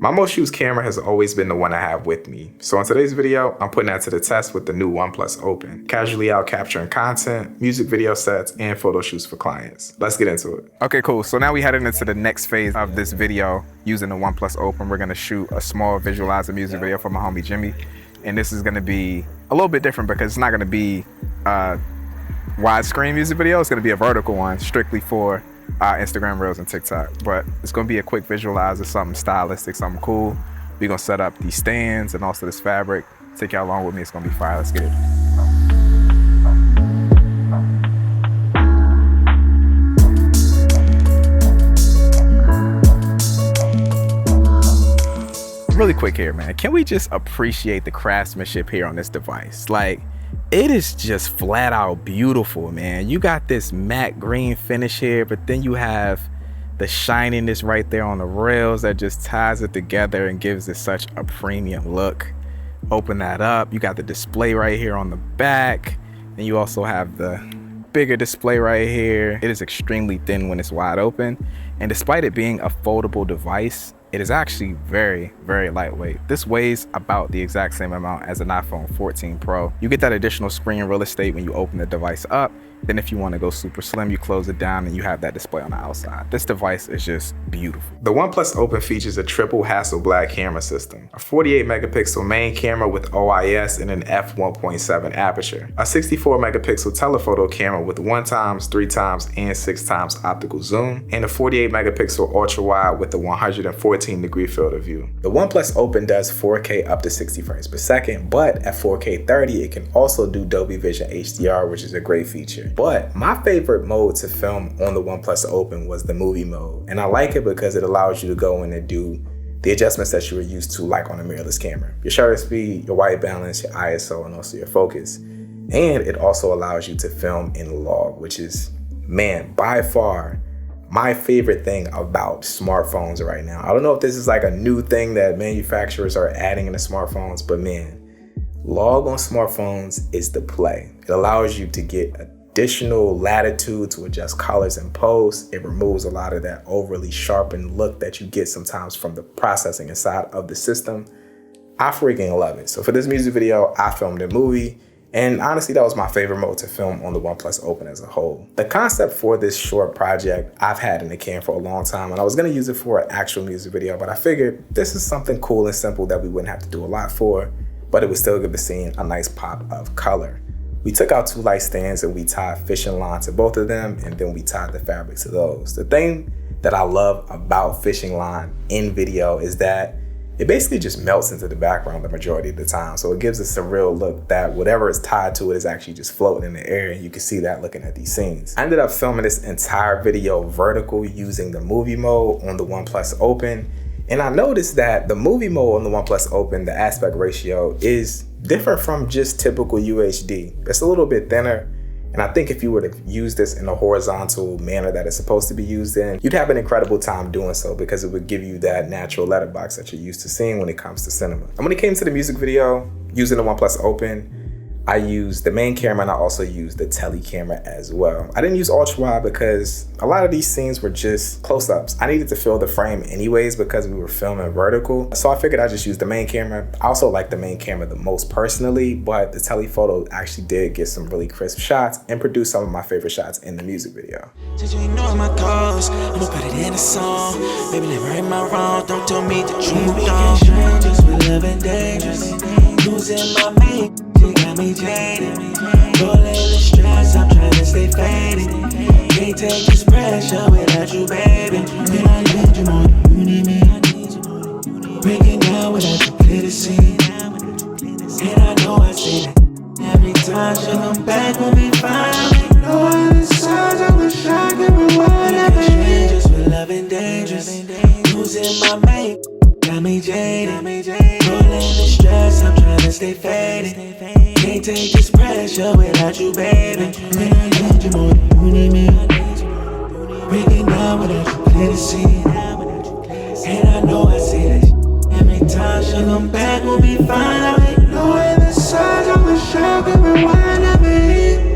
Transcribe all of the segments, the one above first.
My most used camera has always been the one I have with me. So in today's video, I'm putting that to the test with the new OnePlus Open. Casually out capturing content, music video sets, and photo shoots for clients. Let's get into it. Okay, cool. So now we headed into the next phase of this video using the OnePlus Open. We're gonna shoot a small visualizer music video for my homie Jimmy. And this is gonna be a little bit different because it's not gonna be a widescreen music video. It's gonna be a vertical one strictly for Instagram Reels and TikTok, but it's gonna be a quick visualizer, something stylistic, something cool. We're gonna set up these stands and also this fabric. Take y'all along with me, it's gonna be fire. Let's get it. Really quick here, man. Can we just appreciate the craftsmanship here on this device? Like, it is just flat out beautiful, man. You got this matte green finish here, but then you have the shininess right there on the rails that just ties it together and gives it such a premium look. Open that up. You got the display right here on the back. And you also have the bigger display right here. It is extremely thin when it's wide open. And despite it being a foldable device, it is actually very, very lightweight. This weighs about the exact same amount as an iPhone 14 Pro. You get that additional screen real estate when you open the device up. Then if you want to go super slim, you close it down and you have that display on the outside. This device is just beautiful. The OnePlus Open features a triple Hasselblad camera system, a 48 megapixel main camera with OIS and an f1.7 aperture, a 64 megapixel telephoto camera with 1x, 3x, and 6x optical zoom, and a 48 megapixel ultra wide with a 114-degree field of view. The OnePlus Open does 4K up to 60 frames per second, but at 4K 30, it can also do Dolby Vision HDR, which is a great feature. But my favorite mode to film on the OnePlus Open was the movie mode. And I like it because it allows you to go in and do the adjustments that you were used to, like on a mirrorless camera. Your shutter speed, your white balance, your ISO, and also your focus. And it also allows you to film in log, which is, man, by far my favorite thing about smartphones right now. I don't know if this is like a new thing that manufacturers are adding into smartphones, but man, log on smartphones is the play. It allows you to get additional latitude to adjust colors and post. It removes a lot of that overly sharpened look that you get sometimes from the processing inside of the system. I freaking love it. So for this music video, I filmed a movie, and honestly, that was my favorite mode to film on the OnePlus Open as a whole. The concept for this short project I've had in the can for a long time, and I was gonna use it for an actual music video, but I figured this is something cool and simple that we wouldn't have to do a lot for, but it would still give the scene a nice pop of color. We took out two light stands and we tied fishing line to both of them, and then we tied the fabric to those. The thing that I love about fishing line in video is that it basically just melts into the background the majority of the time. So it gives us a real look that whatever is tied to it is actually just floating in the air, and you can see that looking at these scenes. I ended up filming this entire video vertical using the movie mode on the OnePlus Open. And I noticed that the movie mode on the OnePlus Open, the aspect ratio is different from just typical UHD. It's a little bit thinner. And I think if you were to use this in a horizontal manner that it's supposed to be used in, you'd have an incredible time doing so because it would give you that natural letterbox that you're used to seeing when it comes to cinema. And when it came to the music video, using the OnePlus Open, I used the main camera and I also used the tele camera as well. I didn't use ultra wide because a lot of these scenes were just close-ups. I needed to fill the frame anyways because we were filming vertical. So I figured I'd just use the main camera. I also like the main camera the most personally, but the telephoto actually did get some really crisp shots and produced some of my favorite shots in the music video. Did you ignore my calls? I'ma put it in a song. Baby, never right my wrong. Don't tell me that you moved on. Strangers, we living dangerous. Losing my mate. You got me jaded, rolling the stress, I'm trying to stay faded. Can't take this pressure without you, baby. And I need you more than you need me. Breaking down without you, clear the scene. And I know I say that every time she'll come back, we'll be fine. No other signs, I wish I could rewind everything. Just for loving dangerous, losing my mate. Got me jaded, rolling the stress, I'm trying to stay faded. Can't take this pressure without you, baby. And I need you more than you need me. Breaking down without you, clear the scene. And I know I see that every time she'll come back, we'll be fine. I'm ignoring the signs, I wish I could rewind everything.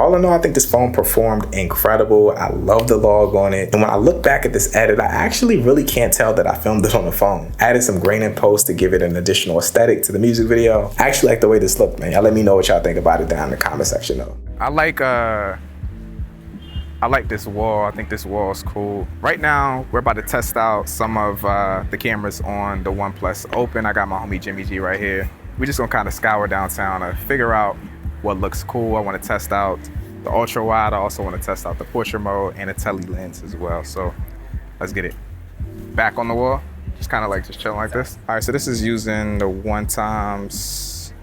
all in all, I think this phone performed incredible. I love the log on it. And when I look back at this edit, I actually really can't tell that I filmed it on the phone. I added some grain in post to give it an additional aesthetic to the music video. I actually like the way this looked, man. Y'all let me know what y'all think about it down in the comment section though. I like this wall. I think this wall is cool. Right now, we're about to test out some of the cameras on the OnePlus Open. I got my homie Jimmy G right here. We're just gonna kind of scour downtown to figure out what looks cool. I want to test out the ultra wide. I also want to test out the portrait mode and a tele lens as well. So let's get it. Back on the wall, just kind of like just chilling like this. All right, so this is using the 1x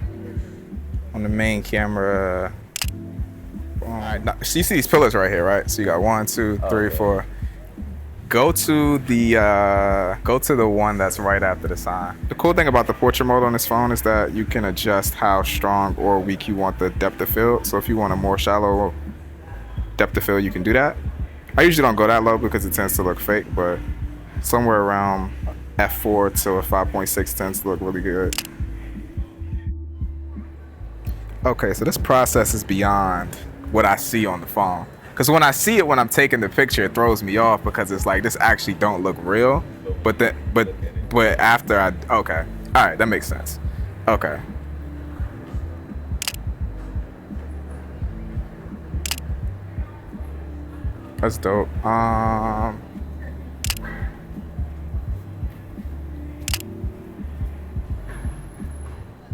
on the main camera. All right, now, so you see these pillars right here, right? So you got 1, 2, 3, 4. Go to the one that's right after the sign. The cool thing about the portrait mode on this phone is that you can adjust how strong or weak you want the depth of field. So if you want a more shallow depth of field, you can do that. I usually don't go that low because it tends to look fake, but somewhere around f4 to a 5.6 tends to look really good. Okay, so this process is beyond what I see on the phone. Because when I see it when I'm taking the picture, it throws me off because it's like, this actually don't look real. But after okay. All right, that makes sense. Okay. That's dope.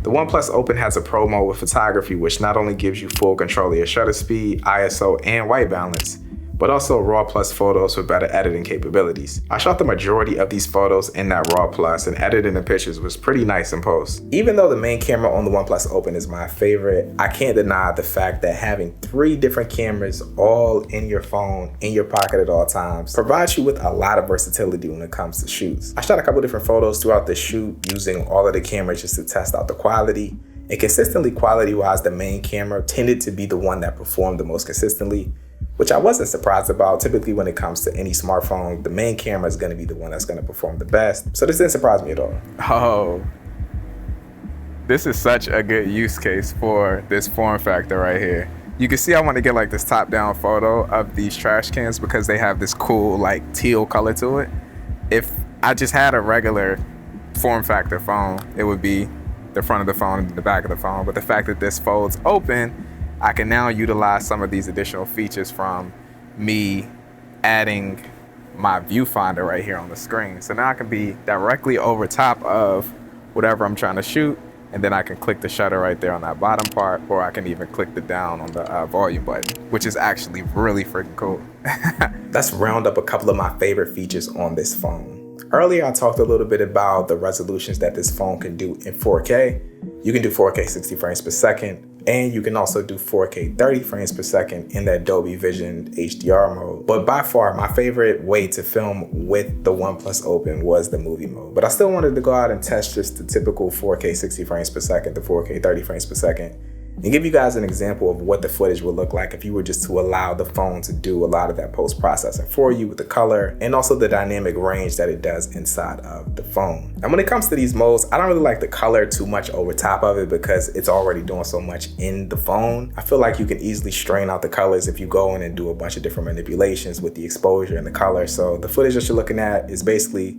The OnePlus Open has a pro mode with photography, which not only gives you full control of your shutter speed, ISO, and white balance, but also RAW Plus photos with better editing capabilities. I shot the majority of these photos in that RAW Plus, and editing the pictures was pretty nice in post. Even though the main camera on the OnePlus Open is my favorite, I can't deny the fact that having 3 different cameras all in your phone, in your pocket at all times, provides you with a lot of versatility when it comes to shoots. I shot a couple different photos throughout the shoot using all of the cameras just to test out the quality. And consistently quality-wise, the main camera tended to be the one that performed the most consistently, which I wasn't surprised about. Typically when it comes to any smartphone, the main camera is gonna be the one that's gonna perform the best. So this didn't surprise me at all. Oh, this is such a good use case for this form factor right here. You can see I want to get like this top-down photo of these trash cans because they have this cool like teal color to it. If I just had a regular form factor phone, it would be the front of the phone and the back of the phone. But the fact that this folds open, I can now utilize some of these additional features from me adding my viewfinder right here on the screen. So now I can be directly over top of whatever I'm trying to shoot, and then I can click the shutter right there on that bottom part, or I can even click the down on the volume button, which is actually really freaking cool. Let's round up a couple of my favorite features on this phone. Earlier, I talked a little bit about the resolutions that this phone can do in 4K. You can do 4K 60 frames per second, and you can also do 4K 30 frames per second in that Dolby Vision HDR mode. But by far, my favorite way to film with the OnePlus Open was the movie mode. But I still wanted to go out and test just the typical 4K 60 frames per second to 4K 30 frames per second, and give you guys an example of what the footage would look like if you were just to allow the phone to do a lot of that post-processing for you with the color and also the dynamic range that it does inside of the phone. And when it comes to these modes, I don't really like the color too much over top of it because it's already doing so much in the phone. I feel like you can easily strain out the colors if you go in and do a bunch of different manipulations with the exposure and the color. So the footage that you're looking at is basically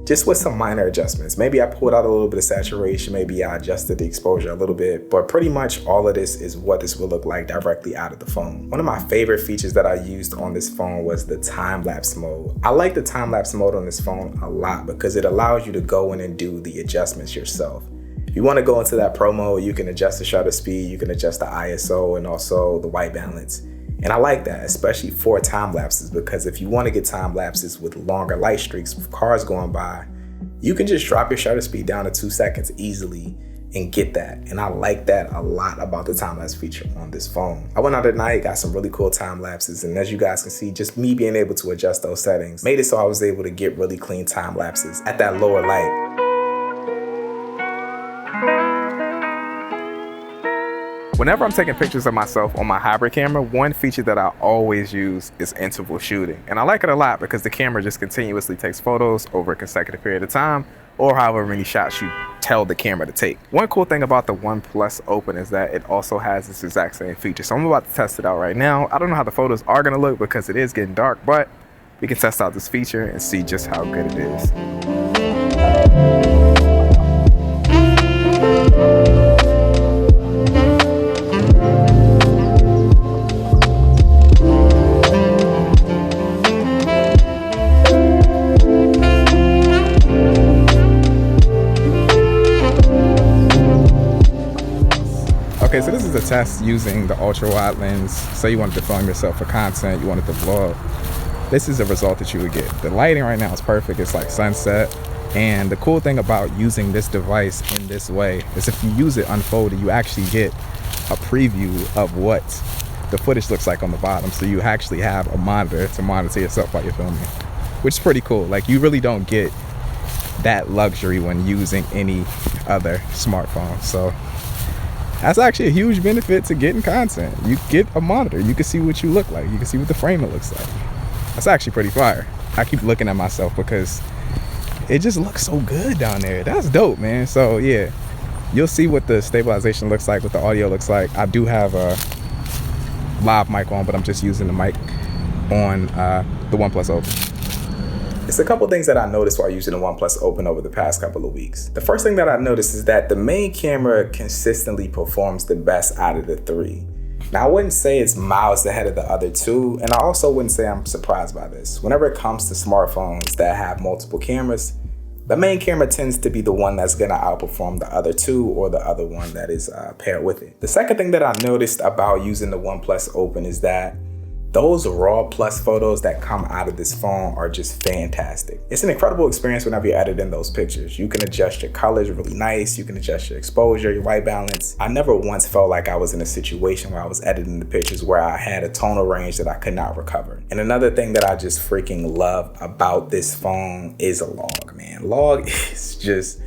just with some minor adjustments. Maybe I pulled out a little bit of saturation, maybe I adjusted the exposure a little bit, but pretty much all of this is what this will look like directly out of the phone. One of my favorite features that I used on this phone was the time-lapse mode. I like the time-lapse mode on this phone a lot because it allows you to go in and do the adjustments yourself. If you want to go into that pro mode, you can adjust the shutter speed, you can adjust the ISO and also the white balance. And I like that, especially for time lapses, because if you want to get time lapses with longer light streaks with cars going by, you can just drop your shutter speed down to 2 seconds easily and get that. And I like that a lot about the time lapse feature on this phone. I went out at night, got some really cool time lapses, and as you guys can see, just me being able to adjust those settings made it so I was able to get really clean time lapses at that lower light. Whenever I'm taking pictures of myself on my hybrid camera, one feature that I always use is interval shooting. And I like it a lot because the camera just continuously takes photos over a consecutive period of time, or however many shots you tell the camera to take. One cool thing about the OnePlus Open is that it also has this exact same feature. So I'm about to test it out right now. I don't know how the photos are gonna look because it is getting dark, but we can test out this feature and see just how good it is. Okay, so this is a test using the ultra wide lens. Say you wanted to film yourself for content, you wanted to vlog. This is the result that you would get. The lighting right now is perfect. It's like sunset. And the cool thing about using this device in this way is if you use it unfolded, you actually get a preview of what the footage looks like on the bottom. So you actually have a monitor to monitor yourself while you're filming, which is pretty cool. Like, you really don't get that luxury when using any other smartphone. So that's actually a huge benefit to getting content. You get a monitor, you can see what you look like, you can see what the frame looks like. That's actually pretty fire. I keep looking at myself because it just looks so good down there. That's dope, man. So yeah, you'll see what the stabilization looks like, what the audio looks like. I do have a live mic on, but I'm just using the mic on the OnePlus Open. It's a couple things that I noticed while using the OnePlus Open over the past couple of weeks. The first thing that I noticed is that the main camera consistently performs the best out of the three. Now, I wouldn't say it's miles ahead of the other two, and I also wouldn't say I'm surprised by this. Whenever it comes to smartphones that have multiple cameras, the main camera tends to be the one that's gonna outperform the other two or the other one that is paired with it. The second thing that I noticed about using the OnePlus Open is that those RAW plus photos that come out of this phone are just fantastic. It's an incredible experience whenever you're editing those pictures. You can adjust your colors really nice. You can adjust your exposure, your white balance. I never once felt like I was in a situation where I was editing the pictures where I had a tonal range that I could not recover. And another thing that I just freaking love about this phone is a log, man. Log is just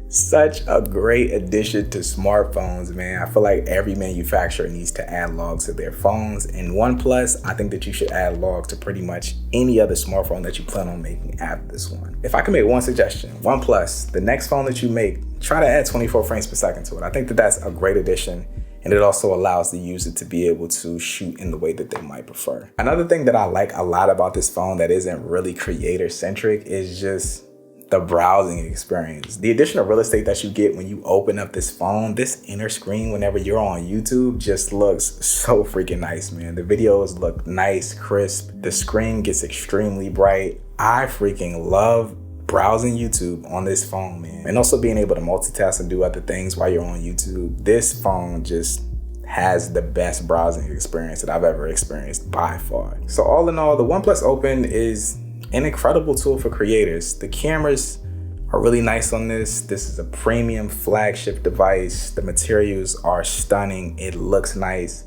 such a great addition to smartphones, man. I feel like every manufacturer needs to add logs to their phones. And OnePlus, I think that you should add logs to pretty much any other smartphone that you plan on making after this one. If I can make one suggestion, OnePlus, the next phone that you make, try to add 24 frames per second to it. I think that that's a great addition. And it also allows the user to be able to shoot in the way that they might prefer. Another thing that I like a lot about this phone that isn't really creator centric is just the browsing experience. The additional real estate that you get when you open up this phone, this inner screen whenever you're on YouTube just looks so freaking nice, man. The videos look nice, crisp. The screen gets extremely bright. I freaking love browsing YouTube on this phone, man. And also being able to multitask and do other things while you're on YouTube. This phone just has the best browsing experience that I've ever experienced by far. So all in all, the OnePlus Open is an incredible tool for creators. The cameras are really nice on this. This is a premium flagship device. The materials are stunning. It looks nice.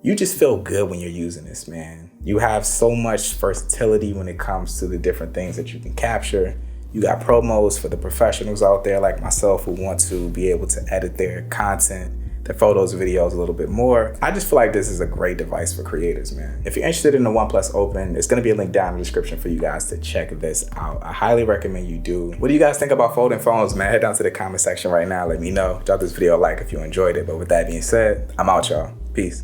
You just feel good when you're using this, man. You have so much versatility when it comes to the different things that you can capture. You got pro modes for the professionals out there like myself who want to be able to edit their content, their photos, videos a little bit more. I just feel like this is a great device for creators, man. If you're interested in the OnePlus Open, it's gonna be a link down in the description for you guys to check this out. I highly recommend you do. What do you guys think about folding phones, man? Head down to the comment section right now. Let me know. Drop this video a like if you enjoyed it. But with that being said, I'm out, y'all. Peace.